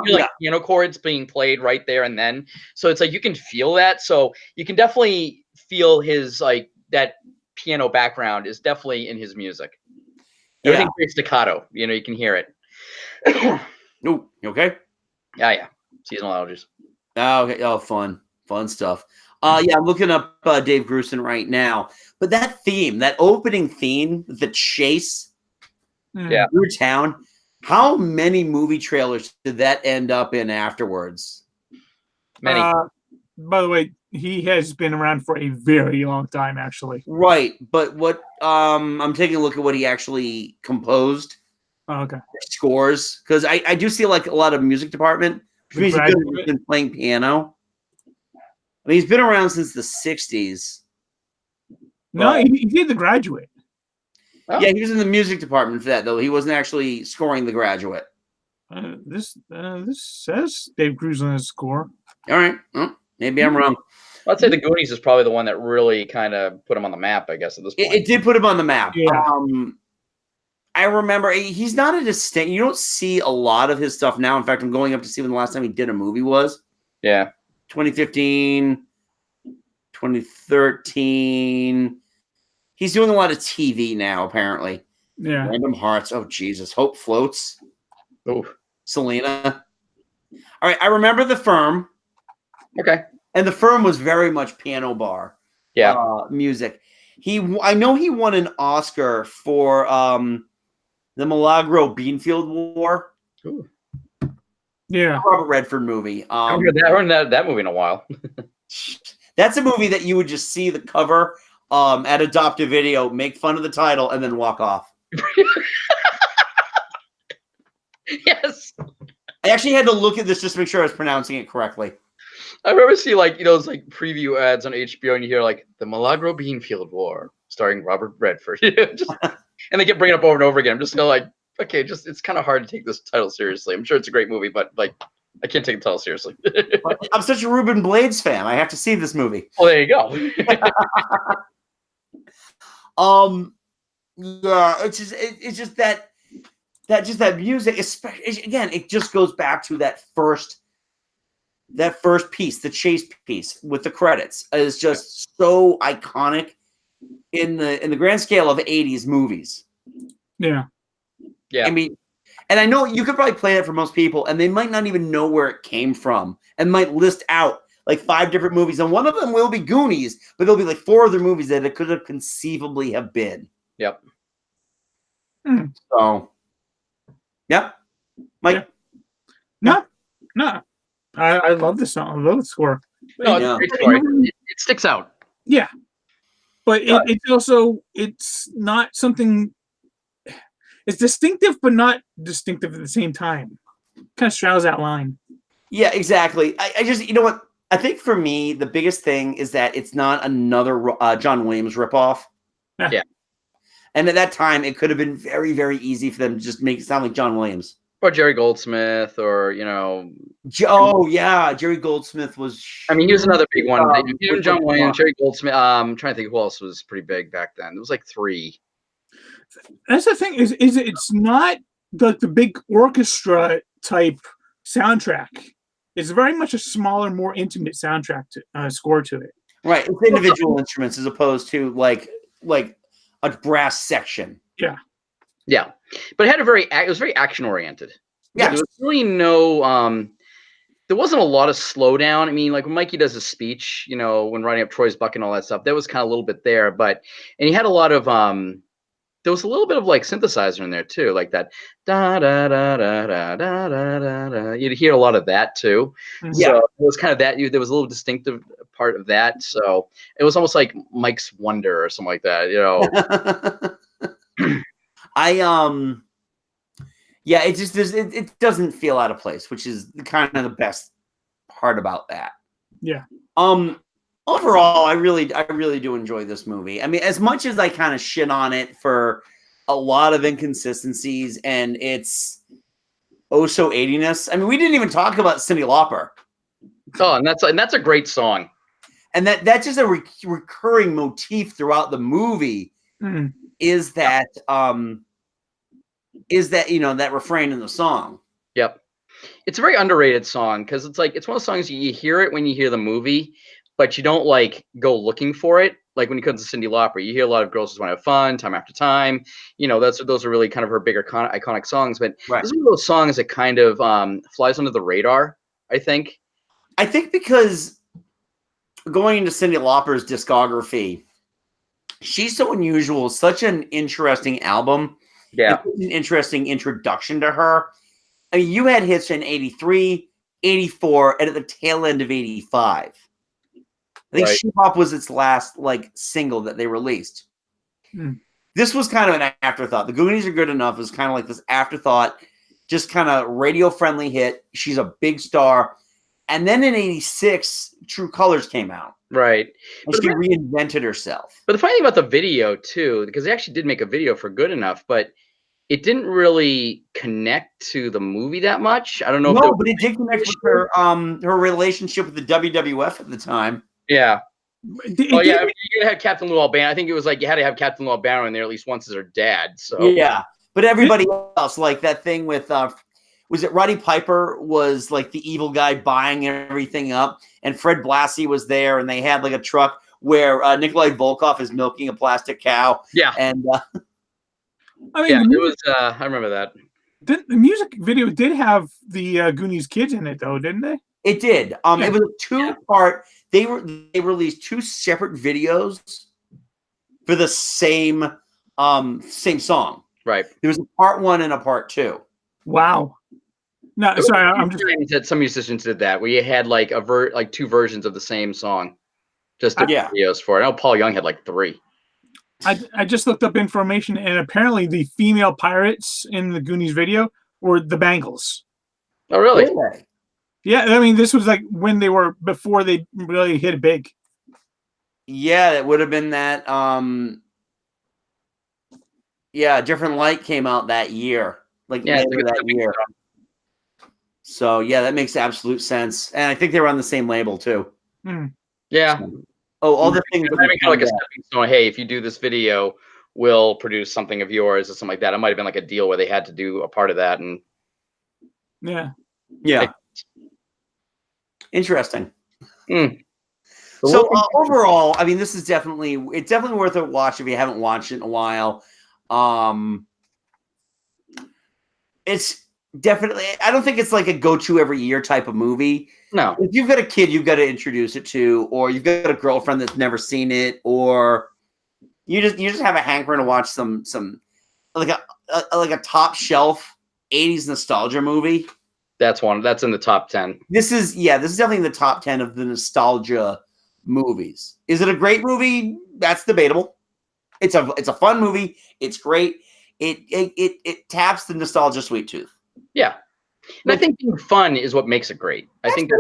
feel like piano chords being played right there and then. So it's like you can feel that. So you can definitely feel his like that piano background is definitely in his music. Everything's very staccato. You know, you can hear it. No, you okay? Yeah. Seasonal allergies. Oh, okay. Oh, fun stuff. Yeah, I'm looking up Dave Grusin right now. But that theme, that opening theme, the chase through town, how many movie trailers did that end up in afterwards? Many. By the way, he has been around for a very long time, actually. Right, but what I'm taking a look at what he actually composed. Oh, okay. Scores, because I do see like a lot of music department. Which means he's been playing piano. I mean, he's been around since the 60s. No, he did The Graduate. Oh. Yeah, he was in the music department for that, though. He wasn't actually scoring The Graduate. This says Dave Grusin's score. All right. Well, maybe I'm wrong. I'd say the Goonies is probably the one that really kind of put him on the map, I guess, at this point. It did put him on the map. Yeah. I remember he's not a distinct. You don't see a lot of his stuff now. In fact, I'm going up to see when the last time he did a movie was. Yeah. 2015, 2013. He's doing a lot of TV now, apparently. Yeah. Random Hearts. Oh, Jesus. Hope Floats. Oh. Selena. All right. I remember The Firm. Okay. And The Firm was very much piano bar music. I know he won an Oscar for the Milagro Beanfield War. Ooh. Yeah. Robert Redford movie. I haven't heard that movie in a while. That's a movie that you would just see the cover at Adoptive Video, make fun of the title, and then walk off. Yes. I actually had to look at this just to make sure I was pronouncing it correctly. I remember seeing like, those like preview ads on HBO and you hear like the Milagro Beanfield War starring Robert Redford. And they keep bringing it up over and over again. I'm just like, okay, it's kind of hard to take this title seriously. I'm sure it's a great movie, but like, I can't take the title seriously. I'm such a Ruben Blades fan. I have to see this movie. Well, there you go. Yeah, it's just that music, especially again, it just goes back to that first piece, the chase piece with the credits, is just so iconic in the grand scale of 80s movies. Yeah. I mean, and I know you could probably play it for most people, and they might not even know where it came from, and might list out like 5 different movies, and one of them will be Goonies, but there'll be like 4 other movies that it could have conceivably have been. Yep. So, yep. Mike. Yeah. No. I love this song. I love the score. No, it's a great story. It sticks out. Yeah. But it's also, it's not something, it's distinctive, but not distinctive at the same time. Kind of straddles that line. Yeah, exactly. I just, you know what? I think for me, the biggest thing is that it's not another John Williams ripoff. Yeah. And at that time, it could have been very, very easy for them to just make it sound like John Williams. Or Jerry Goldsmith, or, Oh, yeah. Jerry Goldsmith was... I mean, he was another big one. Even John Williams, Jerry Goldsmith. I'm trying to think who else was pretty big back then. There was like 3. That's the thing, is it's not the big orchestra type soundtrack. It's very much a smaller, more intimate soundtrack score to it. Right. It's individual instruments as opposed to like a brass section. Yeah. Yeah. But it was very action oriented. Yeah. There was really no there wasn't a lot of slowdown. I mean, like when Mikey does his speech, when writing up Troy's Buck and all that stuff, that was kind of a little bit there, and he had a lot of there was a little bit of like synthesizer in there too, like that da da da da da da da da. You'd hear a lot of that too. Yeah. So it was kind of that. There was a little distinctive part of that. So it was almost like Mike's Wonder or something like that, you know. Yeah, it just it doesn't feel out of place, which is kind of the best part about that. Yeah. Overall, I really do enjoy this movie. I mean, as much as I kind of shit on it for a lot of inconsistencies and its oh so 80ness. I mean, we didn't even talk about Cyndi Lauper. Oh, and that's a great song. And that's just a recurring motif throughout the movie. Is that that refrain in the song. Yep. It's a very underrated song because it's like it's one of the songs you hear it when you hear the movie, but you don't like go looking for it. Like when it comes to Cyndi Lauper, you hear a lot of girls just want to have fun, time after time. You know, those are really kind of her bigger iconic songs. But this is one of those songs that kind of flies under the radar, I think. I think because going into Cyndi Lauper's discography, she's so unusual, such an interesting album. Yeah. An interesting introduction to her. I mean, you had hits in 83, 84, and at the tail end of 85. I think She Bop was its last single that they released. This was kind of an afterthought. The Goonies Are Good Enough is kind of like this afterthought, just kind of radio-friendly hit. She's a big star. And then in 86, True Colors came out. Right. And she reinvented herself. But the funny thing about the video, too, because they actually did make a video for Good Enough, but it didn't really connect to the movie that much. I don't know. No, but it did connect with her relationship with the WWF at the time. Yeah. I mean, you had Captain Lou Albano. I think it was like you had to have Captain Lou Albano in there at least once as her dad. So yeah, but everybody else, like that thing with was it Roddy Piper was like the evil guy buying everything up, and Fred Blassie was there, and they had like a truck where Nikolai Volkov is milking a plastic cow. Yeah, and I mean, it was. I remember that. The music video did have the Goonies kids in it, though, didn't they? It did. It was a two-part. They released two separate videos for the same song. Right. There was a part 1 and a part 2. Wow. No, sorry, I'm just. Some musicians did that where you had like two versions of the same song, just videos for it. I know Paul Young had like 3. I just looked up information, and apparently the female pirates in the Goonies video were the Bangles. Oh, really? Yeah, I mean, this was like when they were before they really hit big. Yeah, it would have been that. Different Light came out that year, later that year. So yeah, that makes absolute sense, and I think they were on the same label too. Yeah. Oh, all the things. I mean, kind of like a stepping stone. Hey, if you do this video, we'll produce something of yours or something like that. It might have been like a deal where they had to do a part of that, and yeah. Interesting. So overall, I mean, this is definitely worth a watch if you haven't watched it in a while. It's definitely. I don't think it's like a go-to every year type of movie. No. If you've got a kid, you've got to introduce it to, or you've got a girlfriend that's never seen it, or you just have a hankering to watch some like a top shelf 80s nostalgia movie. That's in the top 10. This is definitely in the top 10 of the nostalgia movies. Is it a great movie? That's debatable. It's a fun movie. It's great. It taps the nostalgia sweet tooth. Yeah. And I think being fun is what makes it great. I think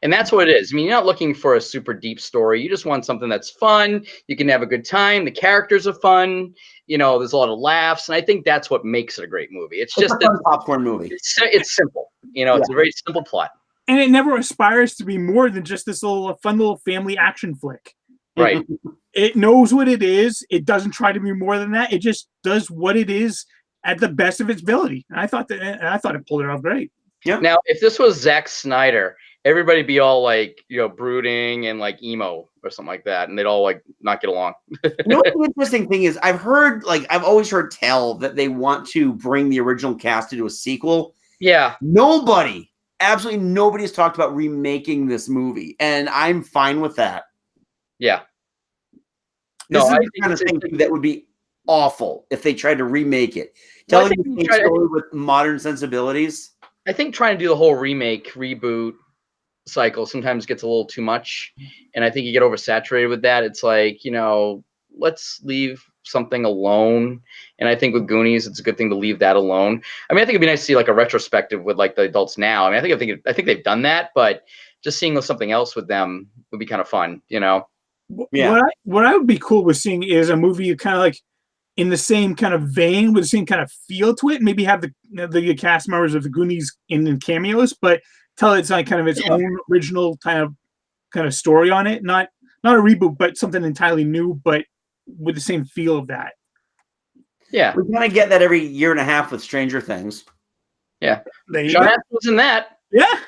that's what it is. I mean, you're not looking for a super deep story. You just want something that's fun. You can have a good time. The characters are fun. You know, there's a lot of laughs, and I think that's what makes it a great movie. It's just a fun popcorn movie. It's simple. You know, it's a very simple plot. And it never aspires to be more than just this fun little family action flick. Right. It knows what it is. It doesn't try to be more than that. It just does what it is at the best of its ability. And I thought it pulled it off great. Yeah. Now, if this was Zack Snyder, everybody be all like, brooding and like emo or something like that, and they'd all like not get along. You know what the interesting thing is? I've always heard tell that they want to bring the original cast into a sequel. Yeah. Absolutely nobody has talked about remaking this movie, and I'm fine with that. Yeah. This is the kind of thing that would be awful if they tried to remake it. Telling the same story with modern sensibilities. I think trying to do the whole remake, reboot, cycle sometimes gets a little too much, and I think you get oversaturated with that. It's like, let's leave something alone. And I think with Goonies, it's a good thing to leave that alone. I mean, I think it'd be nice to see like a retrospective with like the adults now. I mean, I think they've done that, but just seeing something else with them would be kind of fun, Yeah. What I would be cool with seeing is a movie kind of like in the same kind of vein, with the same kind of feel to it. Maybe have the cast members of the Goonies in cameos, but tell it's like kind of its own original kind of story on it. Not a reboot, but something entirely new, but with the same feel of that. Yeah. We kind of get that every year and a half with Stranger Things. Yeah. Sean Astin was in that. Yeah.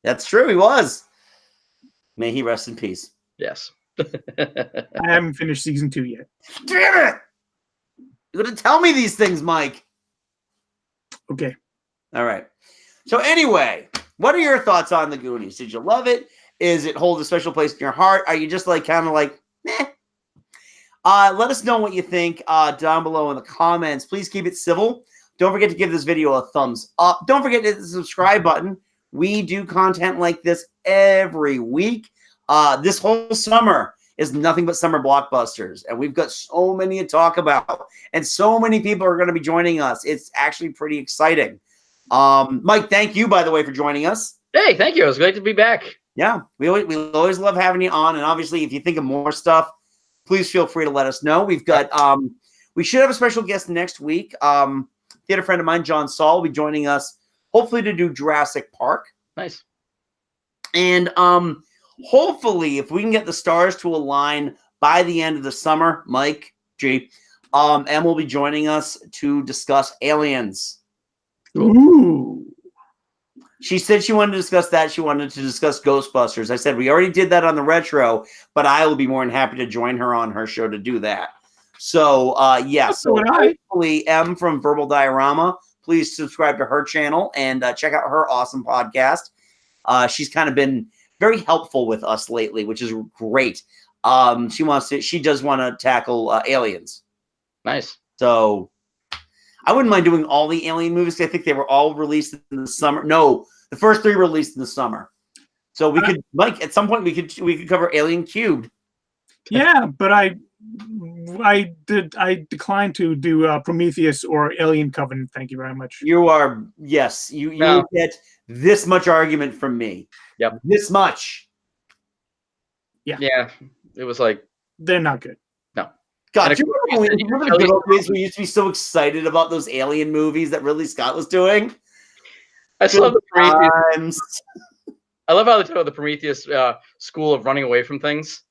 That's true. He was. May he rest in peace. Yes. I haven't finished season 2 yet. Damn it! You're going to tell me these things, Mike. Okay. All right. So anyway, what are your thoughts on the Goonies? Did you love it? Is it hold a special place in your heart? Are you just like kind of like, meh? Let us know what you think down below in the comments. Please keep it civil. Don't forget to give this video a thumbs up. Don't forget to hit the subscribe button. We do content like this every week. This whole summer is nothing but summer blockbusters, and we've got so many to talk about, and so many people are going to be joining us. It's actually pretty exciting. Mike, thank you, by the way, for joining us. Hey, thank you. It was great to be back. Yeah, we always love having you on, and obviously, if you think of more stuff, please feel free to let us know. We've got we should have a special guest next week. Theater friend of mine, John Saul, will be joining us, hopefully to do Jurassic Park. Nice. And hopefully, if we can get the stars to align by the end of the summer, Mike G, Em will be joining us to discuss Aliens. Ooh. She said she wanted to discuss that. She wanted to discuss Ghostbusters. I said we already did that on the retro, but I will be more than happy to join her on her show to do that. So, yes. So hopefully, Em from Verbal Diorama, please subscribe to her channel and check out her awesome podcast. She's kind of been very helpful with us lately, which is great. She does want to tackle Aliens. Nice. So I wouldn't mind doing all the Alien movies. I think they were all released in the summer. No, the first 3 released in the summer. So we could, Mike, at some point we could cover Alien Cubed. Yeah, but I declined to do Prometheus or Alien Covenant. Thank you very much. You are, yes, you get this much argument from me. Yep. This much. Yeah. Yeah. It was like, they're not good. No. God, do you remember the good old days we used to be so excited about those Alien movies that Ridley Scott was doing? I still love the Prometheus. I love how they talk about the Prometheus school of running away from things.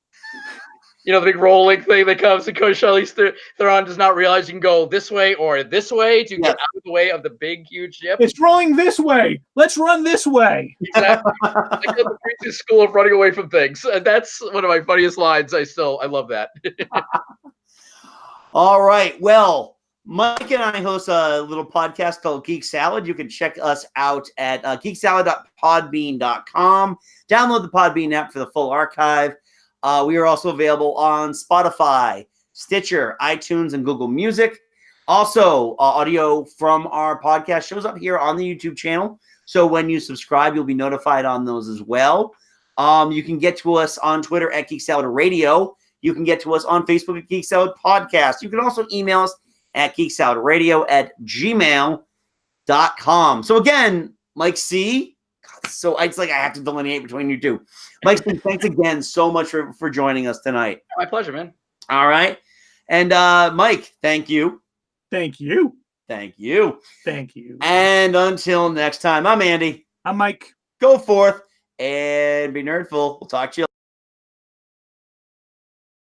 You know, the big rolling thing that comes and Coach Charlize Theron does not realize you can go this way or this way to get out of the way of the big, huge ship. It's rolling this way. Let's run this way. Exactly. Like the Prometheus school of running away from things. That's one of my funniest lines. I love that. All right. Well, Mike and I host a little podcast called Geek Salad. You can check us out at geeksalad.podbean.com. Download the Podbean app for the full archive. We are also available on Spotify, Stitcher, iTunes, and Google Music. Also, audio from our podcast shows up here on the YouTube channel. So when you subscribe, you'll be notified on those as well. You can get to us on Twitter at Geek Salad Radio. You can get to us on Facebook at Geek Salad Podcast. You can also email us at geeksaladradio@gmail.com. So again, Mike C. So it's like I have to delineate between you two. Mike, thanks again so much for joining us tonight. My pleasure, man. All right. And Mike, thank you. Thank you. Thank you. Thank you. And until next time, I'm Andy. I'm Mike. Go forth and be nerdful. We'll talk to you later.